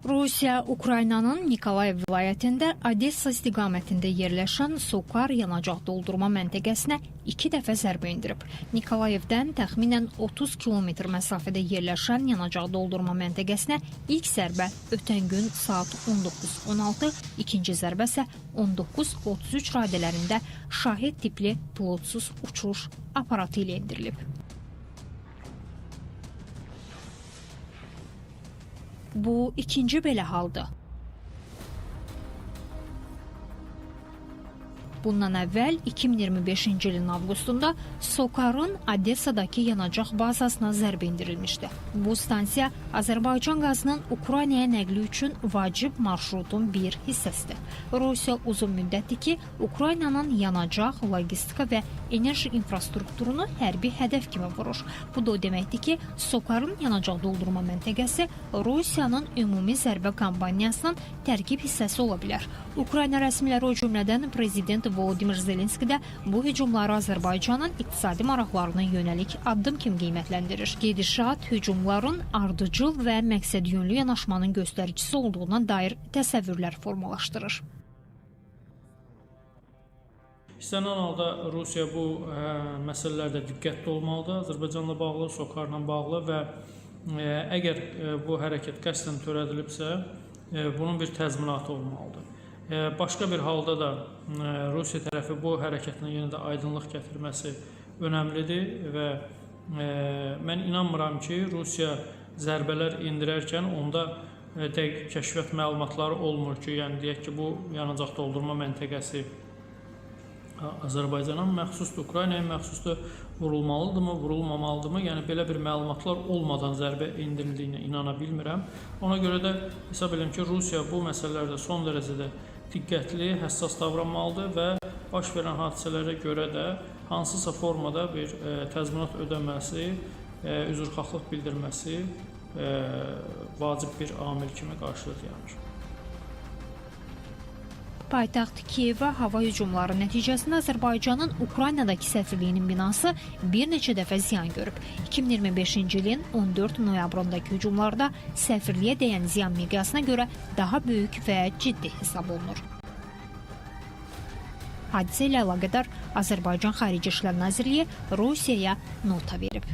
Rusiya, Ukraynanın Nikolayev vilayətində Odessa istiqamətində yerləşən Sokar yanacaq doldurma məntəqəsinə 2 dəfə zərbə endirib. Nikolayevdən təxminən 30 kilometr məsafədə yerləşən yanacaq doldurma məntəqəsinə ilk zərbə ötən gün saat 19:16, ikinci zərbə isə 19:33 radələrində şahid tipli pilotsuz uçuş aparatı ilə endirilib. Bu ikinci belə haldır. Bundan əvvəl 2025-ci ilin avqustunda Sokarın Odessadakı yanacaq bazasına zərbə endirilmişdi. Bu stansiya Azərbaycan qazının Ukraynaya nəqli üçün vacib marşrutun bir hissəsidir. Rusiya uzun müddətdir ki, Ukraynanın yanacaq, logistika və enerji infrastrukturunu hərbi hədəf kimi vurur. Bu da o deməkdir ki, Sokarın yanacaq doldurma məntəqəsi Rusiyanın ümumi zərbə kampaniyasının tərkib hissəsi ola bilər. Ukrayna rəsmiləri o cümlədən Prezident Volodimir Zelenski də bu hücumları Azərbaycanın iqtisadi maraqlarına yönəlik addım kimi qiymətləndirir. Gedişat hücumların ardıcıl və məqsədyönlü yanaşmanın göstəricisi olduğuna dair təsəvvürlər formalaşdırır. İstənilən halda Rusiya bu məsələlərdə diqqətli olmalıdır. Azərbaycanla bağlı, Sokarla bağlı və əgər bu hərəkət qəsdən törədilibsə, bunun bir təzminatı olmalıdır. Başqa bir halda da Rusiya tərəfi bu hərəkətinə yenə də aydınlıq gətirməsi önəmlidir və mən inanmıram ki, Rusiya zərbələr endirərkən onda dəqiq kəşfiyyat məlumatları olmur ki, yəni deyək ki, bu yanacaq doldurma məntəqəsi Azərbaycana məxsusdur, Ukraynaya məxsusdur, vurulmalıdırmı, vurulmamalıdırmı? Yəni belə bir məlumatlar olmadan zərbə endirildiyinə inana bilmirəm. Ona görə də hesab edirəm ki, Rusiya bu məsələlərdə son dərəcədə diqqətli, həssas davranmalıdır və baş verən hadisələrə görə də hansısa formada bir təzminat ödəməsi, üzrxahlıq bildirməsi vacib bir amil kimi qarşıya dayanır. Paytaxt Kiyevə hava hücumları nəticəsində Azərbaycanın Ukraynadakı səfirliyinin binası bir neçə dəfə ziyan görüb. 2025-ci ilin 14 noyabrındakı hücumlarda səfirliyə dəyən ziyan miqyasına görə daha böyük və ciddi hesab olunur. Hadisə ilə əlaqədar Azərbaycan Xarici İşlər Nazirliyi Rusiyaya nota verib.